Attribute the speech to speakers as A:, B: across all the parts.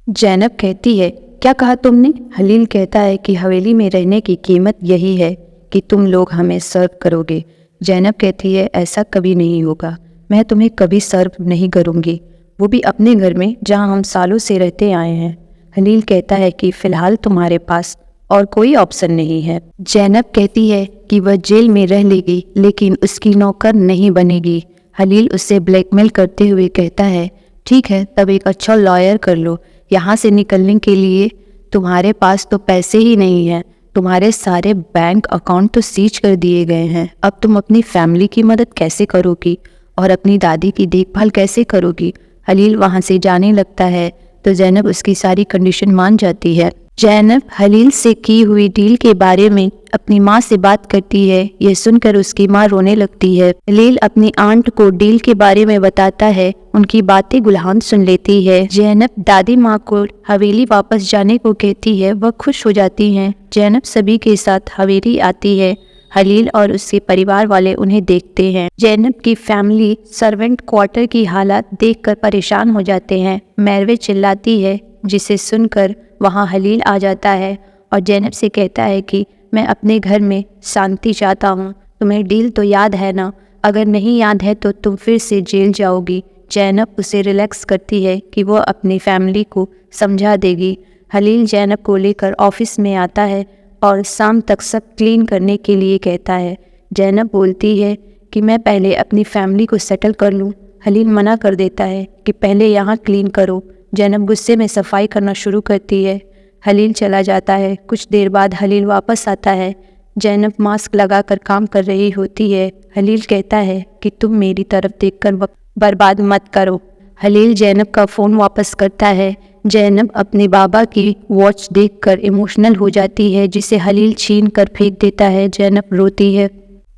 A: जैनब कहती है, क्या कहा तुमने? हलील कहता है कि हवेली में रहने की कीमत यही है कि तुम लोग हमें सर्व करोगे। जैनब कहती है, ऐसा कभी नहीं होगा, मैं तुम्हें कभी सर्व नहीं करूँगी, वो भी अपने घर में जहाँ हम सालों से रहते आए हैं। हलील कहता है कि फ़िलहाल तुम्हारे पास और कोई ऑप्शन नहीं है। जैनब कहती है कि वह जेल में रह लेगी लेकिन उसकी नौकर नहीं बनेगी। हलील उससे ब्लैकमेल करते हुए कहता है, ठीक है, तब एक अच्छा लॉयर कर लो। यहाँ से निकलने के लिए तुम्हारे पास तो पैसे ही नहीं हैं, तुम्हारे सारे बैंक अकाउंट तो सीज कर दिए गए हैं। अब तुम अपनी फैमिली की मदद कैसे करोगी और अपनी दादी की देखभाल कैसे करोगी? हलील वहाँ से जाने लगता है तो जैनब उसकी सारी कंडीशन मान जाती है। जैनब हलील से की हुई डील के बारे में अपनी माँ से बात करती है। यह सुनकर उसकी माँ रोने लगती है। हलील अपनी आंट को डील के बारे में बताता है। उनकी बातें गुलहान सुन लेती है। जैनब दादी माँ को हवेली वापस जाने को कहती है। वह खुश हो जाती हैं। जैनब सभी के साथ हवेली आती है। हलील और उसके परिवार वाले उन्हें देखते हैं। जैनब की फैमिली सर्वेंट क्वार्टर की हालत देखकर परेशान हो जाते हैं। मैरवे चिल्लाती है, जिसे सुनकर वहाँ हलील आ जाता है और जैनब से कहता है कि मैं अपने घर में शांति चाहता हूँ। तुम्हें डील तो याद है ना? अगर नहीं याद है तो तुम फिर से जेल जाओगी। जैनब उसे रिलैक्स करती है कि वो अपनी फैमिली को समझा देगी। हलील जैनब को लेकर ऑफिस में आता है और शाम तक सब क्लीन करने के लिए कहता है। जैनब बोलती है कि मैं पहले अपनी फैमिली को सेटल कर लूँ। हलील मना कर देता है कि पहले यहाँ क्लीन करो। जैनब गुस्से में सफाई करना शुरू करती है। हलील चला जाता है। कुछ देर बाद हलील वापस आता है। जैनब मास्क लगाकर काम कर रही होती है। हलील कहता है कि तुम मेरी तरफ देखकर वक्त बर्बाद मत करो। हलील जैनब का फ़ोन वापस करता है। जैनब अपने बाबा की वॉच देखकर इमोशनल हो जाती है, जिसे हलील छीन कर फेंक देता है। जैनब रोती है।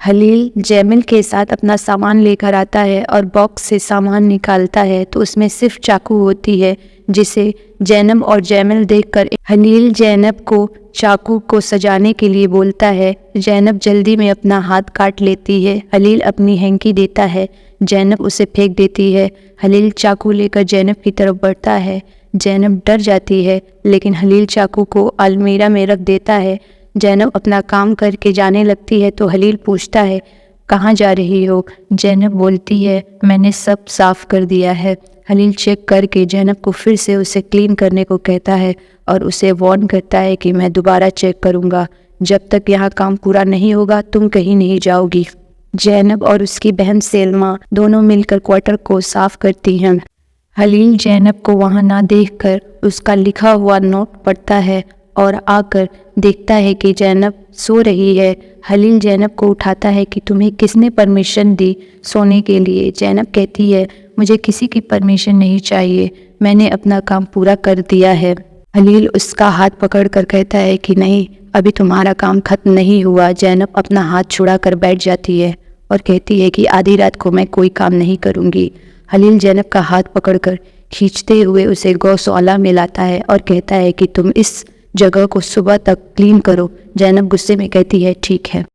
A: हलील जैमिल के साथ अपना सामान लेकर आता है और बॉक्स से सामान निकालता है तो उसमें सिर्फ चाकू होती है, जिसे जैनब और जैमिल देखकर हलील जैनब को चाकू को सजाने के लिए बोलता है। जैनब जल्दी में अपना हाथ काट लेती है। हलील अपनी हैंकी देता है। जैनब उसे फेंक देती है। हलील चाकू लेकर जैनब की तरफ बढ़ता है। जैनब डर जाती है लेकिन हलील चाकू को अलमीरा में रख देता है। जैनब अपना काम करके जाने लगती है तो हलील पूछता है, कहाँ जा रही हो? जैनब बोलती है, मैंने सब साफ कर दिया है। हलील चेक करके जैनब को फिर से उसे क्लीन करने को कहता है और उसे वार्न करता है कि मैं दोबारा चेक करूँगा। जब तक यहाँ काम पूरा नहीं होगा तुम कहीं नहीं जाओगी। जैनब और उसकी बहन सेल्मा दोनों मिलकर क्वार्टर को साफ करती हैं। हलील जैनब को वहाँ ना देखकर उसका लिखा हुआ नोट पढ़ता है और आकर देखता है कि जैनब सो रही है। हलील जैनब को उठाता है कि तुम्हें किसने परमिशन दी सोने के लिए? जैनब कहती है, मुझे किसी की परमिशन नहीं चाहिए, मैंने अपना काम पूरा कर दिया है। हलील उसका हाथ पकड़कर कहता है कि नहीं, अभी तुम्हारा काम खत्म नहीं हुआ। जैनब अपना हाथ छुड़ाकर बैठ जाती है और कहती है कि आधी रात को मैं कोई काम नहीं करूँगी। हलील जैनब का हाथ पकड़कर खींचते हुए उसे गौशाला में लाता है और कहता है कि तुम इस जगह को सुबह तक क्लीन करो। जैनब गुस्से में कहती है, ठीक है।